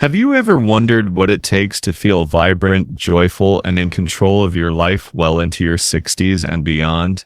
Have you ever wondered what it takes to feel vibrant, joyful, and in control of your life well into your 60s and beyond?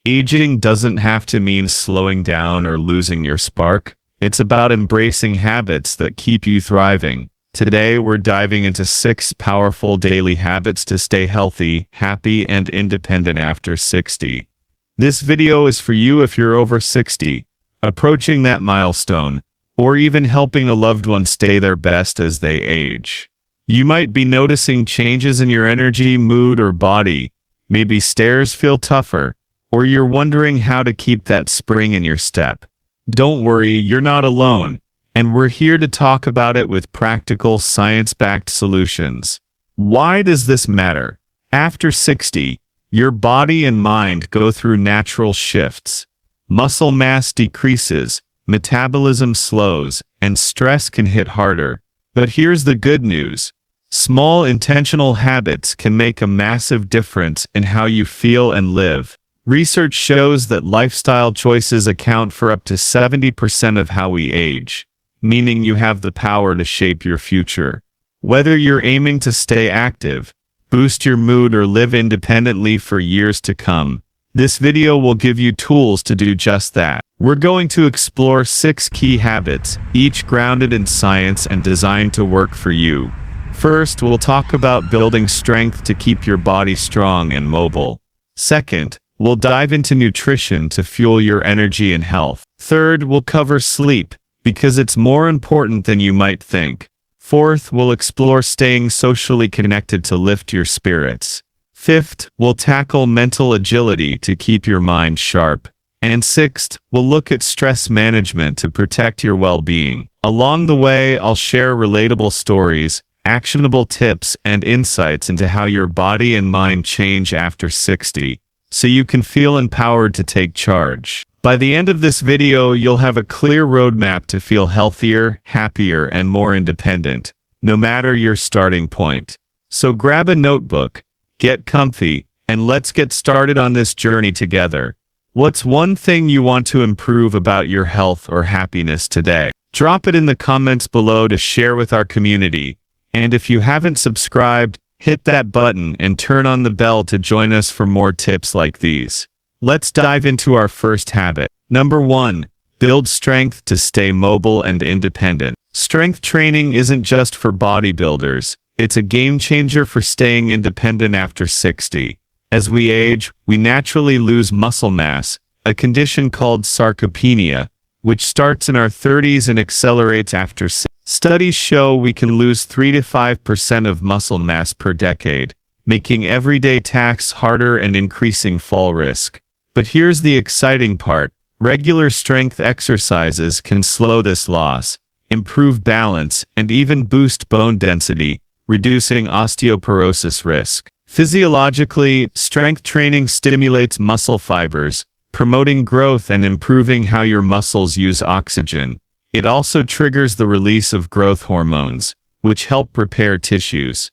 Aging doesn't have to mean slowing down or losing your spark. It's about embracing habits that keep you thriving. Today, we're diving into 6 powerful daily habits to stay healthy, happy, and independent after 60. This video is for you if you're over 60, approaching that milestone, or even helping a loved one stay their best as they age. You might be noticing changes in your energy, mood, or body. Maybe stairs feel tougher, or you're wondering how to keep that spring in your step. Don't worry, you're not alone, and we're here to talk about it with practical, science-backed solutions. Why does this matter? After 60, your body and mind go through natural shifts. Muscle mass decreases, metabolism slows, and stress can hit harder. But here's the good news. Small intentional habits can make a massive difference in how you feel and live. Research shows that lifestyle choices account for up to 70% of how we age, meaning you have the power to shape your future. Whether you're aiming to stay active, boost your mood, or live independently for years to come, this video will give you tools to do just that. We're going to explore 6 key habits, each grounded in science and designed to work for you. First, we'll talk about building strength to keep your body strong and mobile. Second, we'll dive into nutrition to fuel your energy and health. Third, we'll cover sleep, because it's more important than you might think. Fourth, we'll explore staying socially connected to lift your spirits. Fifth, we'll tackle mental agility to keep your mind sharp. And sixth, we'll look at stress management to protect your well-being. Along the way, I'll share relatable stories, actionable tips, and insights into how your body and mind change after 60, so you can feel empowered to take charge. By the end of this video, you'll have a clear roadmap to feel healthier, happier, and more independent, no matter your starting point. So grab a notebook, get comfy, and let's get started on this journey together. What's one thing you want to improve about your health or happiness today? Drop it in the comments below to share with our community. And if you haven't subscribed, hit that button and turn on the bell to join us for more tips like these. Let's dive into our first habit. Number 1. Build strength to stay mobile and independent. Strength training isn't just for bodybuilders. It's a game changer for staying independent after 60. As we age, we naturally lose muscle mass, a condition called sarcopenia, which starts in our 30s and accelerates after 60. Studies show we can lose 3 to 5% of muscle mass per decade, making everyday tasks harder and increasing fall risk. But here's the exciting part. Regular strength exercises can slow this loss, improve balance, and even boost bone density, reducing osteoporosis risk. Physiologically, strength training stimulates muscle fibers, promoting growth and improving how your muscles use oxygen. It also triggers the release of growth hormones, which help repair tissues.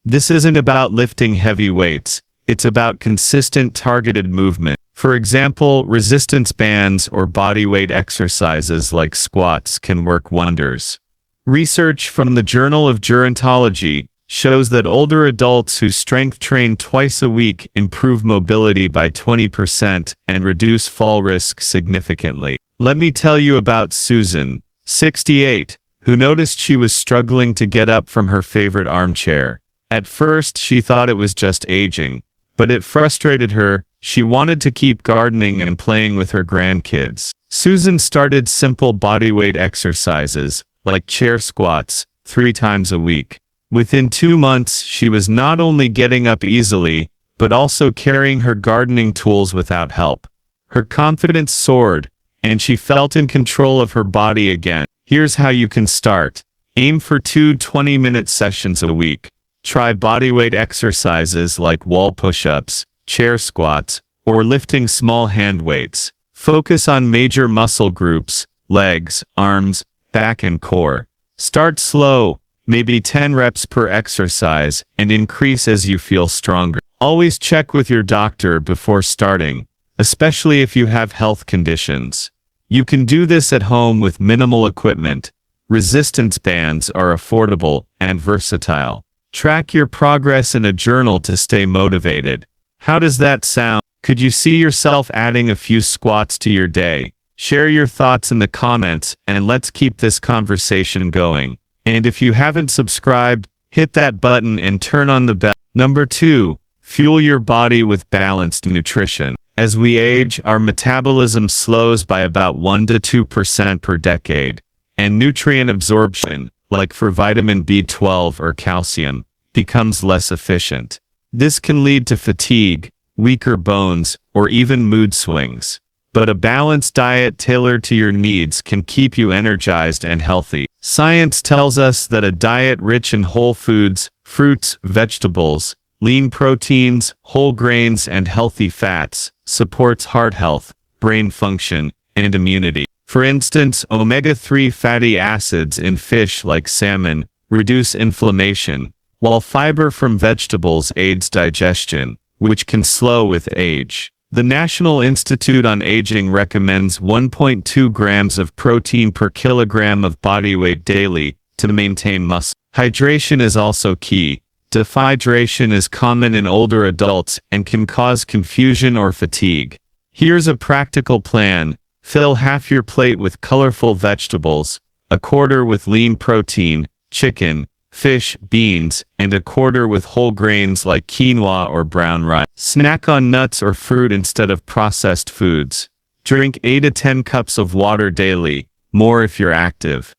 This isn't about lifting heavy weights, it's about consistent targeted movement. For example, resistance bands or bodyweight exercises like squats can work wonders. Research from the Journal of Gerontology shows that older adults who strength train twice a week improve mobility by 20% and reduce fall risk significantly. Let me tell you about Susan, 68, who noticed she was struggling to get up from her favorite armchair. At first, she thought it was just aging, but it frustrated her. She wanted to keep gardening and playing with her grandkids. Susan started simple bodyweight exercises, like chair squats, 3 times a week. Within 2 months, she was not only getting up easily, but also carrying her gardening tools without help. Her confidence soared, and she felt in control of her body again. Here's how you can start. Aim for 2 20-minute sessions a week. Try bodyweight exercises like wall push-ups, chair squats, or lifting small hand weights. Focus on major muscle groups, legs, arms, back, and core. Start slow, maybe 10 reps per exercise, and increase as you feel stronger. Always check with your doctor before starting, especially if you have health conditions. You can do this at home with minimal equipment, Resistance bands are affordable and versatile. Track your progress in a journal to stay motivated. How does that sound? Could you see yourself adding a few squats to your day? Share your thoughts in the comments, and let's keep this conversation going. And if you haven't subscribed, hit that button and turn on the bell. Number 2, fuel your body with balanced nutrition. As we age, our metabolism slows by about 1 to 2% per decade, and nutrient absorption, like for vitamin B12 or calcium, becomes less efficient. This can lead to fatigue, weaker bones, or even mood swings. But a balanced diet tailored to your needs can keep you energized and healthy. Science tells us that a diet rich in whole foods, fruits, vegetables, lean proteins, whole grains, and healthy fats supports heart health, brain function, and immunity. For instance, omega-3 fatty acids in fish like salmon reduce inflammation, while fiber from vegetables aids digestion, which can slow with age. The National Institute on Aging recommends 1.2 grams of protein per kilogram of body weight daily to maintain muscle. Hydration is also key. Dehydration is common in older adults and can cause confusion or fatigue. Here's a practical plan. Fill half your plate with colorful vegetables, a quarter with lean protein, chicken, fish, beans, and a quarter with whole grains like quinoa or brown rice. Snack on nuts or fruit instead of processed foods. Drink 8 to 10 cups of water daily, more if you're active.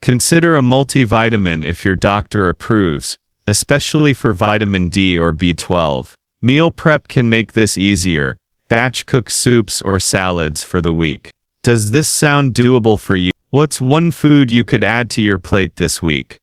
Consider a multivitamin if your doctor approves, especially for vitamin D or B12. Meal prep can make this easier. Batch cook soups or salads for the week. Does this sound doable for you? What's one food you could add to your plate this week?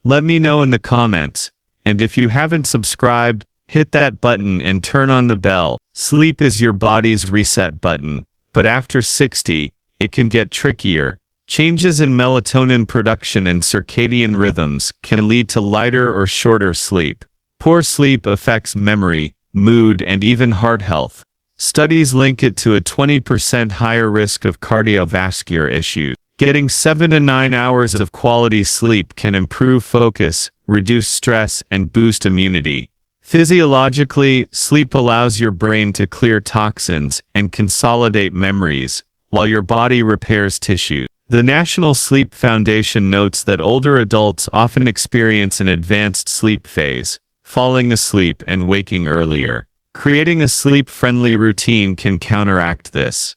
Let me know in the comments. And if you haven't subscribed, hit that button and turn on the bell. Sleep is your body's reset button, but after 60, it can get trickier. Changes in melatonin production and circadian rhythms can lead to lighter or shorter sleep. Poor sleep affects memory, mood, and even heart health. Studies link it to a 20% higher risk of cardiovascular issues. Getting 7 to 9 hours of quality sleep can improve focus, reduce stress, and boost immunity. Physiologically, sleep allows your brain to clear toxins and consolidate memories, while your body repairs tissue. The National Sleep Foundation notes that older adults often experience an advanced sleep phase, falling asleep and waking earlier. Creating a sleep-friendly routine can counteract this.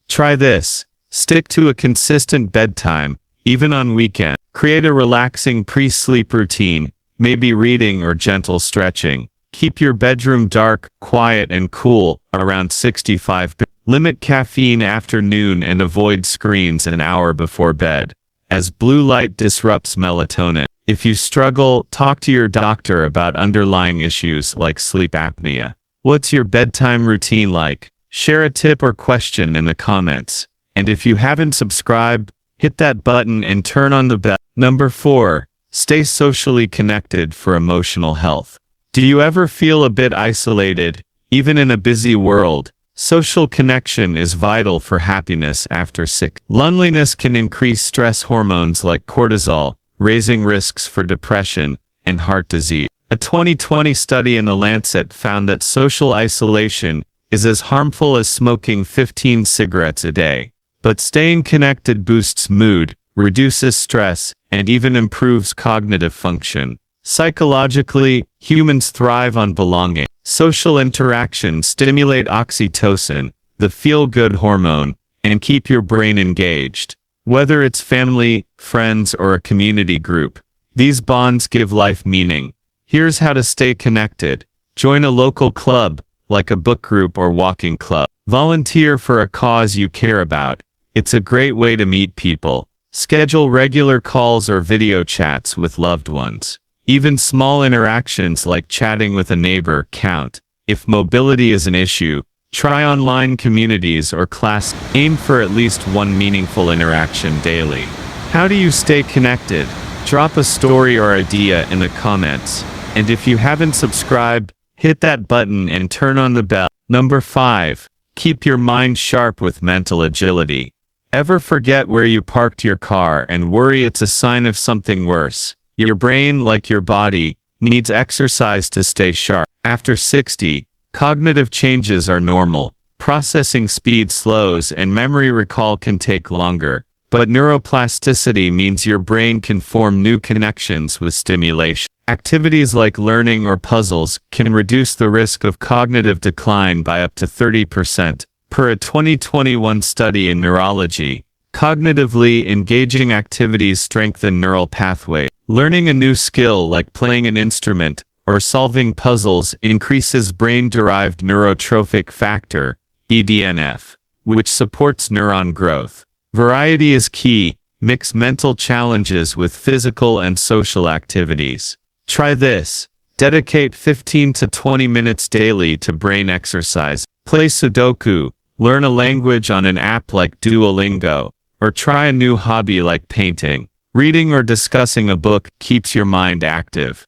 Try this. Stick to a consistent bedtime, even on weekends. Create a relaxing pre-sleep routine, maybe reading or gentle stretching. Keep your bedroom dark, quiet, and cool, around 65 degrees. Limit caffeine after noon and avoid screens an hour before bed, as blue light disrupts melatonin. If you struggle, talk to your doctor about underlying issues like sleep apnea. What's your bedtime routine like? Share a tip or question in the comments. And if you haven't subscribed, hit that button and turn on the bell. Number 4, stay socially connected for emotional health. Do you ever feel a bit isolated, even in a busy world? Social connection is vital for happiness after sick. Loneliness can increase stress hormones like cortisol, raising risks for depression and heart disease. A 2020 study in The Lancet found that social isolation is as harmful as smoking 15 cigarettes a day. But staying connected boosts mood, reduces stress, and even improves cognitive function. Psychologically, humans thrive on belonging. Social interactions stimulate oxytocin, the feel-good hormone, and keep your brain engaged. Whether it's family, friends, or a community group, these bonds give life meaning. Here's how to stay connected. Join a local club, like a book group or walking club. Volunteer for a cause you care about. It's a great way to meet people. Schedule regular calls or video chats with loved ones. Even small interactions like chatting with a neighbor count. If mobility is an issue, try online communities or class. Aim for at least one meaningful interaction daily. How do you stay connected? Drop a story or idea in the comments. And if you haven't subscribed, hit that button and turn on the bell. Number 5. Keep your mind sharp with mental agility. Ever forget where you parked your car and worry it's a sign of something worse? Your brain, like your body, needs exercise to stay sharp. After 60, cognitive changes are normal. Processing speed slows and memory recall can take longer. But neuroplasticity means your brain can form new connections with stimulation. Activities like learning or puzzles can reduce the risk of cognitive decline by up to 30%. Per a 2021 study in neurology, cognitively engaging activities strengthen neural pathways. Learning a new skill like playing an instrument or solving puzzles increases brain-derived neurotrophic factor, EDNF, which supports neuron growth. Variety is key. Mix mental challenges with physical and social activities. Try this. Dedicate 15 to 20 minutes daily to brain exercise. Play Sudoku, learn a language on an app like Duolingo, or try a new hobby like painting. Reading or discussing a book keeps your mind active.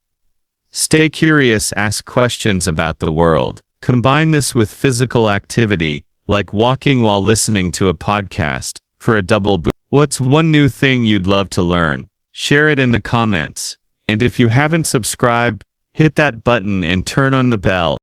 Stay curious, ask questions about the world. Combine this with physical activity, like walking while listening to a podcast, for a double boost. What's one new thing you'd love to learn? Share it in the comments. And if you haven't subscribed, hit that button and turn on the bell.